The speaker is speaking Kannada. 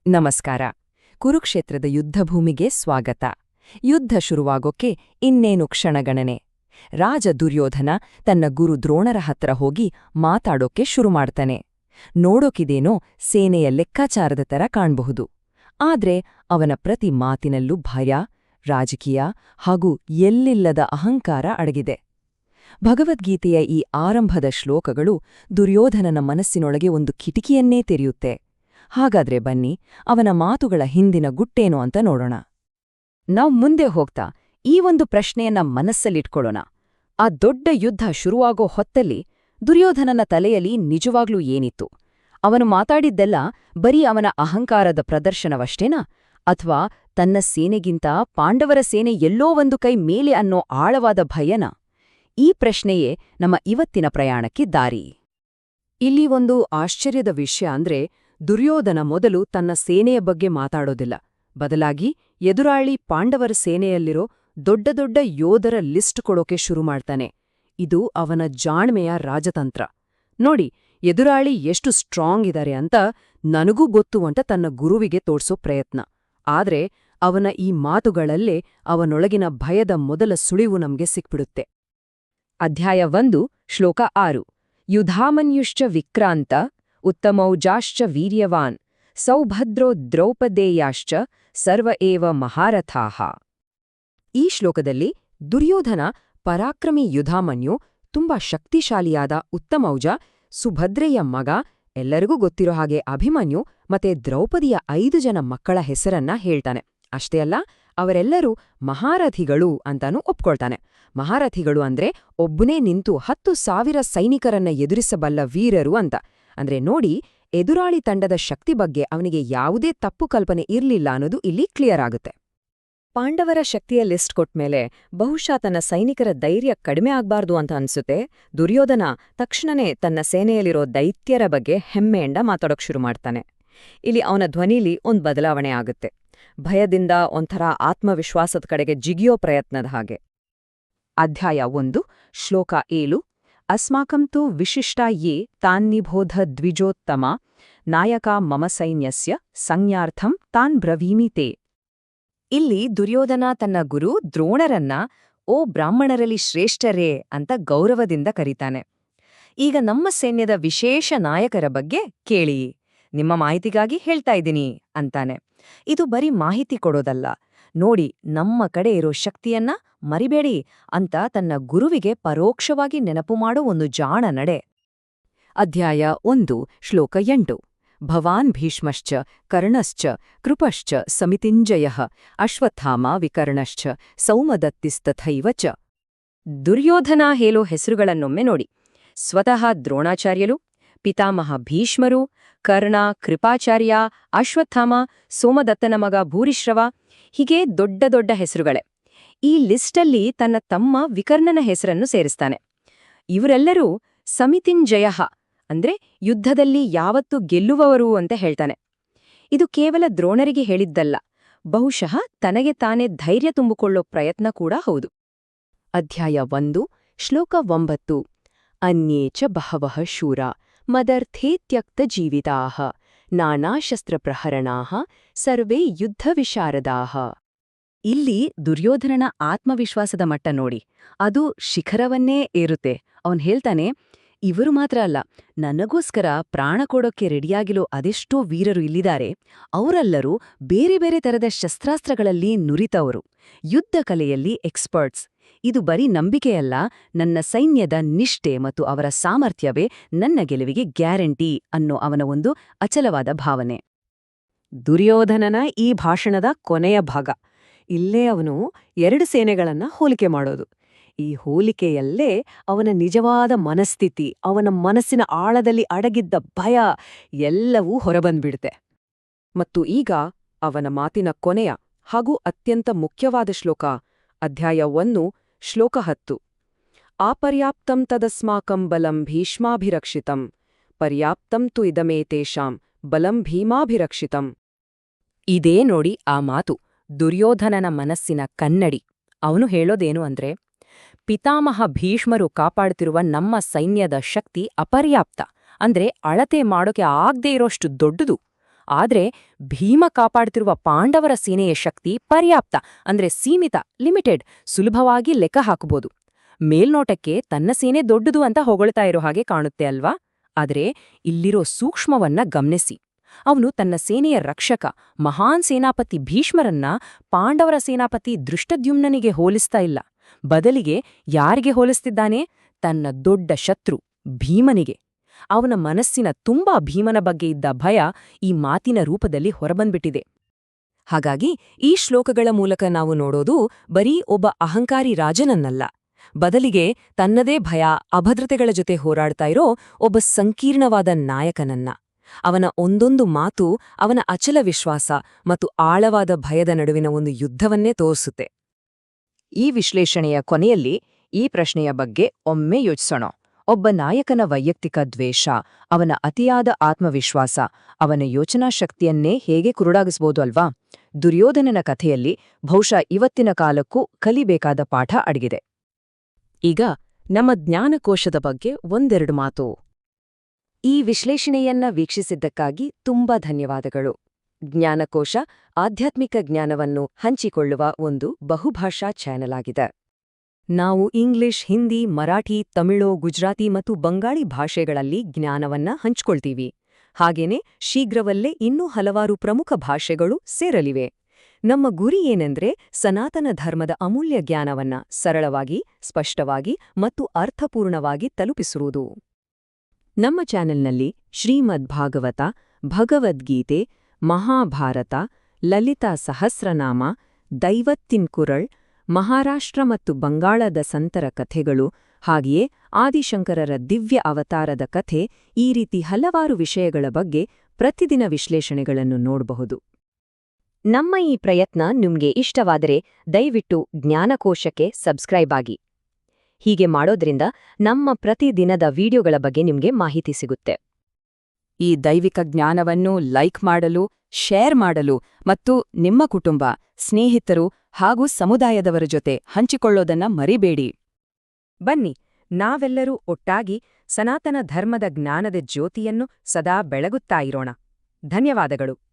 ನಮಸ್ಕಾರ. ಕುರುಕ್ಷೇತ್ರದ ಯುದ್ಧಭೂಮಿಗೆ ಸ್ವಾಗತ. ಯುದ್ಧ ಶುರುವಾಗೋಕೆ ಇನ್ನೇನು ಕ್ಷಣಗಣನೆ. ರಾಜ ದುರ್ಯೋಧನ ತನ್ನ ಗುರು ದ್ರೋಣರ ಹತ್ರ ಹೋಗಿ ಮಾತಾಡೋಕೆ ಶುರು ಮಾಡ್ತಾನೆ. ನೋಡೋಕಿದೇನೋ ಸೇನೆಯ ಲೆಕ್ಕಾಚಾರದ ತರ ಕಾಣಬಹುದು. ಆದ್ರೆ ಅವನ ಪ್ರತಿ ಮಾತಿನಲ್ಲೂ ಭಯ, ರಾಜಕೀಯ ಹಾಗೂ ಎಲ್ಲಿಲ್ಲದ ಅಹಂಕಾರ ಅಡಗಿದೆ. ಭಗವದ್ಗೀತೆಯ ಈ ಆರಂಭದ ಶ್ಲೋಕಗಳು ದುರ್ಯೋಧನನ ಮನಸ್ಸಿನೊಳಗೆ ಒಂದು ಕಿಟಿಕಿಯನ್ನೇ ತೆರೆಯುತ್ತೆ. ಹಾಗಾದ್ರೆ ಬನ್ನಿ, ಅವನ ಮಾತುಗಳ ಹಿಂದಿನ ಗುಟ್ಟೇನು ಅಂತ ನೋಡೋಣ. ನಾವ್ ಮುಂದೆ ಹೋಗ್ತಾ ಈ ಒಂದು ಪ್ರಶ್ನೆಯನ್ನ ಮನಸ್ಸಲ್ಲಿಟ್ಕೊಳ್ಳೋಣ. ಆ ದೊಡ್ಡ ಯುದ್ಧ ಶುರುವಾಗೋ ಹೊತ್ತಲ್ಲಿ ದುರ್ಯೋಧನನ ತಲೆಯಲ್ಲಿ ನಿಜವಾಗ್ಲೂ ಏನಿತ್ತು? ಅವನು ಮಾತಾಡಿದ್ದೆಲ್ಲ ಬರೀ ಅವನ ಅಹಂಕಾರದ ಪ್ರದರ್ಶನವಷ್ಟೇನಾ? ಅಥವಾ ತನ್ನ ಸೇನೆಗಿಂತ ಪಾಂಡವರ ಸೇನೆ ಎಲ್ಲೋ ಒಂದು ಕೈ ಮೇಲೆ ಅನ್ನೋ ಆಳವಾದ ಭಯನಾ? ಈ ಪ್ರಶ್ನೆಯೇ ನಮ್ಮ ಇವತ್ತಿನ ಪ್ರಯಾಣಕ್ಕೆ ದಾರಿ. ಇಲ್ಲಿ ಒಂದು ಆಶ್ಚರ್ಯದ ವಿಷಯ ಅಂದ್ರೆ, ದುರ್ಯೋಧನ ಮೊದಲು ತನ್ನ ಸೇನೆಯ ಬಗ್ಗೆ ಮಾತಾಡೋದಿಲ್ಲ. ಬದಲಾಗಿ ಎದುರಾಳಿ ಪಾಂಡವರ ಸೇನೆಯಲ್ಲಿರೋ ದೊಡ್ಡ ದೊಡ್ಡ ಯೋಧರ ಲಿಸ್ಟ್ ಕೊಡೋಕೆ ಶುರು ಮಾಡ್ತಾನೆ. ಇದು ಅವನ ಜಾಣ್ಮೆಯ ರಾಜತಂತ್ರ. ನೋಡಿ, ಎದುರಾಳಿ ಎಷ್ಟು ಸ್ಟ್ರಾಂಗ್ ಇದ್ದಾರೆ ಅಂತ ನನಗೂ ಗೊತ್ತು ಅಂತ ತನ್ನ ಗುರುವಿಗೆ ತೋರ್ಸೋ ಪ್ರಯತ್ನ. ಆದ್ರೆ ಅವನ ಈ ಮಾತುಗಳಲ್ಲೇ ಅವನೊಳಗಿನ ಭಯದ ಮೊದಲ ಸುಳಿವು ನಮ್ಗೆ ಸಿಕ್ಬಿಡುತ್ತೆ. ಅಧ್ಯಾಯ 1, ಶ್ಲೋಕ 6. ಯುಧಾಮನ್ಯುಶ್ಚ ವಿಕ್ರಾಂತ ಉತ್ತಮೌಜಾಶ್ಚ ವೀರ್ಯವಾನ್ ಸೌಭದ್ರೋ ದ್ರೌಪದೇಯಾಶ್ಚ ಸರ್ವ ಏವ ಮಹಾರಥಾಃ. ಈ ಶ್ಲೋಕದಲ್ಲಿ ದುರ್ಯೋಧನ ಪರಾಕ್ರಮಿ ಯುಧಾಮನ್ಯು, ತುಂಬಾ ಶಕ್ತಿಶಾಲಿಯಾದ ಉತ್ತಮೌಜ, ಸುಭದ್ರೆಯ ಮಗ, ಎಲ್ಲರಿಗೂ ಗೊತ್ತಿರೋ ಹಾಗೆ ಅಭಿಮನ್ಯು ಮತ್ತೆ ದ್ರೌಪದಿಯ 5 ಜನ ಮಕ್ಕಳ ಹೆಸರನ್ನ ಹೇಳ್ತಾನೆ. ಅಷ್ಟೇ ಅಲ್ಲ, ಅವರೆಲ್ಲರೂ ಮಹಾರಥಿಗಳು ಅಂತಾನೂ ಒಪ್ಕೊಳ್ತಾನೆ. ಮಹಾರಥಿಗಳು ಅಂದ್ರೆ ಒಬ್ಬನೇ ನಿಂತು 10,000 ಸೈನಿಕರನ್ನ ಎದುರಿಸಬಲ್ಲ ವೀರರು ಅಂತ. ಅಂದ್ರೆ ನೋಡಿ, ಎದುರಾಳಿ ತಂಡದ ಶಕ್ತಿ ಬಗ್ಗೆ ಅವನಿಗೆ ಯಾವುದೇ ತಪ್ಪು ಕಲ್ಪನೆ ಇರ್ಲಿಲ್ಲ ಅನ್ನೋದು ಇಲ್ಲಿ ಕ್ಲಿಯರ್ ಆಗುತ್ತೆ. ಪಾಂಡವರ ಶಕ್ತಿಯ ಲಿಸ್ಟ್ ಕೊಟ್ಮೇಲೆ ಬಹುಶಃ ತನ್ನ ಸೈನಿಕರ ಧೈರ್ಯ ಕಡಿಮೆ ಆಗ್ಬಾರ್ದು ಅಂತ ಅನ್ಸುತ್ತೆ. ದುರ್ಯೋಧನ ತಕ್ಷಣನೇ ತನ್ನ ಸೇನೆಯಲ್ಲಿರೋ ದೈತ್ಯರ ಬಗ್ಗೆ ಹೆಮ್ಮೆಯಿಂದ ಮಾತಾಡೋಕ್ ಶುರು ಮಾಡ್ತಾನೆ. ಇಲ್ಲಿ ಅವನ ಧ್ವನಿಲಿ ಒಂದ್ ಬದಲಾವಣೆ ಆಗುತ್ತೆ. ಭಯದಿಂದ ಒಂಥರ ಆತ್ಮವಿಶ್ವಾಸದ ಕಡೆಗೆ ಜಿಗಿಯೋ ಪ್ರಯತ್ನದ ಹಾಗೆ. ಅಧ್ಯಾಯ 1, ಶ್ಲೋಕ 7. ಅಸ್ಮಾಕಂ ತು ವಿಶಿಷ್ಟಾ ಯೇ ತಾನ್ನಿಬೋಧ ದ್ವಿಜೋತ್ತಮ ನಾಯಕ ಮಮ ಸೈನ್ಯಸ್ಯ ಸಂಜ್ಞಾರ್ಥಂ ತಾನ್ ಬ್ರವೀಮಿ ತೇ. ಇಲ್ಲಿ ದುರ್ಯೋಧನ ತನ್ನ ಗುರು ದ್ರೋಣರನ್ನ ಓ ಬ್ರಾಹ್ಮಣರಲ್ಲಿ ಶ್ರೇಷ್ಠರೇ ಅಂತ ಗೌರವದಿಂದ ಕರೀತಾನೆ. ಈಗ ನಮ್ಮ ಸೈನ್ಯದ ವಿಶೇಷ ನಾಯಕರ ಬಗ್ಗೆ ಕೇಳಿ, ನಿಮ್ಮ ಮಾಹಿತಿಗಾಗಿ ಹೇಳ್ತಾ ಇದ್ದೀನಿ ಅಂತಾನೆ. ಇದು ಬರೀ ಮಾಹಿತಿ ಕೊಡೋದಲ್ಲ, ನೋಡಿ ನಮ್ಮ ಕಡೆ ಇರೋ ಶಕ್ತಿಯನ್ನ ಮರಿಬೇಡಿ ಅಂತ ತನ್ನ ಗುರುವಿಗೆ ಪರೋಕ್ಷವಾಗಿ ನೆನಪು ಮಾಡೋ ಒಂದು ಜಾಣ ನಡೆ. ಅಧ್ಯಾಯ 1, ಶ್ಲೋಕ 8. ಭವಾನ್ ಭೀಷ್ಮಶ್ಚ ಕರ್ಣಶ್ಚ ಕೃಪಶ್ಚ ಸಮಿತಿಂಜಯಃ ಅಶ್ವತ್ಥಾಮ ವಿಕರ್ಣಶ್ಚ ಸೌಮದತ್ತಿಸ್ತಥೈವ ಚ. ದುರ್ಯೋಧನ ಹೇಳೋ ಹೆಸರುಗಳನ್ನೊಮ್ಮೆ ನೋಡಿ. ಸ್ವತಃ ದ್ರೋಣಾಚಾರ್ಯರು, ಪಿತಾಮಹ ಭೀಷ್ಮರು, ಕರ್ಣ, ಕೃಪಾಚಾರ್ಯ, ಅಶ್ವತ್ಥಾಮ, ಸೋಮದತ್ತನ ಮಗ ಭೂರಿಶ್ರವ, ಹೀಗೆ ದೊಡ್ಡ ದೊಡ್ಡ ಹೆಸರುಗಳೇ. ಈ ಲಿಸ್ಟಲ್ಲಿ ತನ್ನ ತಮ್ಮ ವಿಕರ್ಣನ ಹೆಸರನ್ನು ಸೇರಿಸ್ತಾನೆ. ಇವರೆಲ್ಲರೂ ಸಮಿತಿಂಜಯಃ ಅಂದ್ರೆ ಯುದ್ಧದಲ್ಲಿ ಯಾವತ್ತೂ ಗೆಲ್ಲುವವರು ಅಂತ ಹೇಳ್ತಾನೆ. ಇದು ಕೇವಲ ದ್ರೋಣರಿಗೆ ಹೇಳಿದ್ದಲ್ಲ, ಬಹುಶಃ ತನಗೆ ತಾನೇ ಧೈರ್ಯ ತುಂಬಿಕೊಳ್ಳೋ ಪ್ರಯತ್ನ ಕೂಡ ಹೌದು. ಅಧ್ಯಾಯ 1, ಶ್ಲೋಕ 9. ಅನ್ಯೇ ಚ ಬಹವಃ ಶೂರ ಮದರ್ಥೇ ತ್ಯಕ್ತ ಜೀವಿತಾಃ ನಾನಾಶಸ್ತ್ರಪ್ರಹರಣಾಃ ಸರ್ವೇ ಯುದ್ಧವಿಶಾರದಾಃ. ಇಲ್ಲಿ ದುರ್ಯೋಧನನ ಆತ್ಮವಿಶ್ವಾಸದ ಮಟ್ಟ ನೋಡಿ, ಅದು ಶಿಖರವನ್ನೇ ಏರುತ್ತೆ. ಅವನ್ ಹೇಳ್ತಾನೆ, ಇವರು ಮಾತ್ರ ಅಲ್ಲ, ನನಗೋಸ್ಕರ ಪ್ರಾಣ ಕೊಡೋಕ್ಕೆ ರೆಡಿಯಾಗಿರೋ ಅದೆಷ್ಟೋ ವೀರರು ಇಲ್ಲಿದ್ದಾರೆ. ಅವರೆಲ್ಲರೂ ಬೇರೆ ಬೇರೆ ತರದ ಶಸ್ತ್ರಾಸ್ತ್ರಗಳಲ್ಲಿ ನುರಿತವರು, ಯುದ್ಧ ಕಲೆಯಲ್ಲಿ ಎಕ್ಸ್ಪರ್ಟ್ಸ್. ಇದು ಬರೀ ನಂಬಿಕೆಯಲ್ಲ, ನನ್ನ ಸೈನ್ಯದ ನಿಷ್ಠೆ ಮತ್ತು ಅವರ ಸಾಮರ್ಥ್ಯವೇ ನನ್ನ ಗೆಲುವಿಗೆ ಗ್ಯಾರಂಟಿ ಅನ್ನೋ ಅವನ ಒಂದು ಅಚಲವಾದ ಭಾವನೆ. ದುರ್ಯೋಧನನ ಈ ಭಾಷಣದ ಕೊನೆಯ ಭಾಗ. ಇಲ್ಲೇ ಅವನು 2 ಸೇನೆಗಳನ್ನ ಹೋಲಿಕೆ ಮಾಡೋದು. ಈ ಹೋಲಿಕೆಯಲ್ಲೇ ಅವನ ನಿಜವಾದ ಮನಸ್ಥಿತಿ, ಅವನ ಮನಸ್ಸಿನ ಆಳದಲ್ಲಿ ಅಡಗಿದ್ದ ಭಯ ಎಲ್ಲವೂ ಹೊರಬಂದ್ಬಿಡುತ್ತೆ. ಮತ್ತು ಈಗ ಅವನ ಮಾತಿನ ಕೊನೆಯ ಹಾಗೂ ಅತ್ಯಂತ ಮುಖ್ಯವಾದ ಶ್ಲೋಕ, ಅಧ್ಯಾಯ 1, ಶ್ಲೋಕ 10. ಆಪರ್ಯಾಪ್ತಂ ತದಸ್ಮಾಕಂ ಬಲಂ ಭೀಷ್ಮಾಭಿರಕ್ಷಿತಂ ಪರ್ಯಾಪ್ತಂ ತು ಇದಮೇತೇಷಾಂ ಬಲಂ ಭೀಮಾಭಿರಕ್ಷಿತಂ. ಇದೇ ನೋಡಿ ಆ ಮಾತು, ದುರ್ಯೋಧನನ ಮನಸ್ಸಿನ ಕನ್ನಡಿ. ಅವನು ಹೇಳೋದೇನು ಅಂದ್ರೆ, ಪಿತಾಮಹ ಭೀಷ್ಮರು ಕಾಪಾಡ್ತಿರುವ ನಮ್ಮ ಸೈನ್ಯದ ಶಕ್ತಿ ಅಪರ್ಯಾಪ್ತ, ಅಂದ್ರೆ ಅಳತೆ ಮಾಡೋಕೆ ಆಗದೇ ಇರೋಷ್ಟು ದೊಡ್ಡದು. ಆದ್ರೆ ಭೀಮ ಕಾಪಾಡ್ತಿರುವ ಪಾಂಡವರ ಸೇನೆಯ ಶಕ್ತಿ ಪರ್ಯಾಪ್ತ ಅಂದ್ರೆ ಸೀಮಿತ, ಲಿಮಿಟೆಡ್, ಸುಲಭವಾಗಿ ಲೆಕ್ಕ ಹಾಕಬಹುದು. ಮೇಲ್ನೋಟಕ್ಕೆ ತನ್ನ ಸೇನೆ ದೊಡ್ಡದು ಅಂತ ಹೊಗಳ್ತಾ ಇರೋ ಹಾಗೆ ಕಾಣುತ್ತೆ ಅಲ್ವಾ? ಆದ್ರೆ ಇಲ್ಲಿರೋ ಸೂಕ್ಷ್ಮವನ್ನ ಗಮನಿಸಿ. ಅವನು ತನ್ನ ಸೇನೆಯ ರಕ್ಷಕ ಮಹಾನ್ ಸೇನಾಪತಿ ಭೀಷ್ಮರನ್ನ ಪಾಂಡವರ ಸೇನಾಪತಿ ದೃಷ್ಟದ್ಯುಮ್ನನಿಗೆ ಹೋಲಿಸ್ತಾ ಇಲ್ಲ. ಬದಲಿಗೆ ಯಾರಿಗೆ ಹೋಲಿಸ್ತಿದ್ದಾನೆ? ತನ್ನ ದೊಡ್ಡ ಶತ್ರು ಭೀಮನಿಗೆ. ಅವನ ಮನಸ್ಸಿನ ತುಂಬಾ ಭೀಮನ ಬಗ್ಗೆ ಇದ್ದ ಭಯ ಈ ಮಾತಿನ ರೂಪದಲ್ಲಿ ಹೊರಬಂದ್ಬಿಟ್ಟಿದೆ. ಹಾಗಾಗಿ ಈ ಶ್ಲೋಕಗಳ ಮೂಲಕ ನಾವು ನೋಡೋದು ಬರೀ ಒಬ್ಬ ಅಹಂಕಾರಿ ರಾಜನನ್ನಲ್ಲ, ಬದಲಿಗೆ ತನ್ನದೇ ಭಯ, ಅಭದ್ರತೆಗಳ ಜೊತೆ ಹೋರಾಡ್ತಾ ಇರೋ ಒಬ್ಬ ಸಂಕೀರ್ಣವಾದ ನಾಯಕನನ್ನ. ಅವನ ಒಂದೊಂದು ಮಾತು ಅವನ ಅಚಲ ವಿಶ್ವಾಸ ಮತ್ತು ಆಳವಾದ ಭಯದ ನಡುವಿನ ಒಂದು ಯುದ್ಧವನ್ನೇ ತೋರಿಸುತ್ತೆ. ಈ ವಿಶ್ಲೇಷಣೆಯ ಕೊನೆಯಲ್ಲಿ ಈ ಪ್ರಶ್ನೆಯ ಬಗ್ಗೆ ಒಮ್ಮೆ ಯೋಚಿಸೋಣ. ಒಬ್ಬ ನಾಯಕನ ವೈಯಕ್ತಿಕ ದ್ವೇಷ, ಅವನ ಅತಿಯಾದ ಆತ್ಮವಿಶ್ವಾಸ, ಅವನ ಯೋಚನಾ ಶಕ್ತಿಯನ್ನೇ ಹೇಗೆ ಕುರುಡಾಗಿಸ್ಬೋದು ಅಲ್ವಾ? ದುರ್ಯೋಧನನ ಕಥೆಯಲ್ಲಿ ಬಹುಶಃ ಇವತ್ತಿನ ಕಾಲಕ್ಕೂ ಕಲಿಬೇಕಾದ ಪಾಠ ಅಡಗಿದೆ. ಈಗ ನಮ್ಮ ಜ್ಞಾನಕೋಶದ ಬಗ್ಗೆ ಒಂದೆರಡು ಮಾತು. ಈ ವಿಶ್ಲೇಷಣೆಯನ್ನ ವೀಕ್ಷಿಸಿದ್ದಕ್ಕಾಗಿ ತುಂಬಾ ಧನ್ಯವಾದಗಳು. ಜ್ಞಾನಕೋಶ ಆಧ್ಯಾತ್ಮಿಕ ಜ್ಞಾನವನ್ನು ಹಂಚಿಕೊಳ್ಳುವ ಒಂದು ಬಹುಭಾಷಾ ಚಾನೆಲ್ ಆಗಿದೆ. ನಾವು ಇಂಗ್ಲಿಷ್, ಹಿಂದಿ, ಮರಾಠಿ, ತಮಿಳು, ಗುಜರಾತಿ ಮತ್ತು ಬಂಗಾಳಿ ಭಾಷೆಗಳಲ್ಲಿ ಜ್ಞಾನವನ್ನ ಹಂಚ್ಕೊಳ್ತೀವಿ. ಹಾಗೇನೆ ಶೀಘ್ರವಲ್ಲೇ ಇನ್ನೂ ಹಲವಾರು ಪ್ರಮುಖ ಭಾಷೆಗಳು ಸೇರಲಿವೆ. ನಮ್ಮ ಗುರಿ ಏನೆಂದ್ರೆ ಸನಾತನ ಧರ್ಮದ ಅಮೂಲ್ಯ ಜ್ಞಾನವನ್ನ ಸರಳವಾಗಿ, ಸ್ಪಷ್ಟವಾಗಿ ಮತ್ತು ಅರ್ಥಪೂರ್ಣವಾಗಿ ತಲುಪಿಸುವುದು. ನಮ್ಮ ಚಾನೆಲ್ನಲ್ಲಿ ಶ್ರೀಮದ್ ಭಾಗವತ, ಭಗವದ್ಗೀತೆ, ಮಹಾಭಾರತ, ಲಲಿತಾ ಸಹಸ್ರನಾಮ, ದೈವತ್ತಿನ್ ಕುರಳ್, ಮಹಾರಾಷ್ಟ್ರ ಮತ್ತು ಬಂಗಾಳದ ಸಂತರ ಕಥೆಗಳು, ಹಾಗೆಯೇ ಆದಿಶಂಕರರ ದಿವ್ಯ ಅವತಾರದ ಕಥೆ, ಈ ರೀತಿ ಹಲವಾರು ವಿಷಯಗಳ ಬಗ್ಗೆ ಪ್ರತಿದಿನ ವಿಶ್ಲೇಷಣೆಗಳನ್ನು ನೋಡಬಹುದು. ನಮ್ಮ ಈ ಪ್ರಯತ್ನ ನಿಮ್ಗೆ ಇಷ್ಟವಾದರೆ ದಯವಿಟ್ಟು ಜ್ಞಾನಕೋಶಕ್ಕೆ ಸಬ್ಸ್ಕ್ರೈಬ್ ಆಗಿ. ಹೀಗೆ ಮಾಡೋದ್ರಿಂದ ನಮ್ಮ ಪ್ರತಿದಿನದ ವಿಡಿಯೋಗಳ ಬಗ್ಗೆ ನಿಮ್ಗೆ ಮಾಹಿತಿ ಸಿಗುತ್ತೆ. ಈ ದೈವಿಕ ಜ್ಞಾನವನ್ನು ಲೈಕ್ ಮಾಡಲು, ಶೇರ್ ಮಾಡಲು ಮತ್ತು ನಿಮ್ಮ ಕುಟುಂಬ, ಸ್ನೇಹಿತರು ಹಾಗೂ ಸಮುದಾಯದವರ ಜೊತೆ ಹಂಚಿಕೊಳ್ಳೋದನ್ನ ಮರಿಬೇಡಿ. ಬನ್ನಿ, ನಾವೆಲ್ಲರೂ ಒಟ್ಟಾಗಿ ಸನಾತನ ಧರ್ಮದ ಜ್ಞಾನದ ಜ್ಯೋತಿಯನ್ನು ಸದಾ ಬೆಳಗುತ್ತಾ ಇರೋಣ. ಧನ್ಯವಾದಗಳು.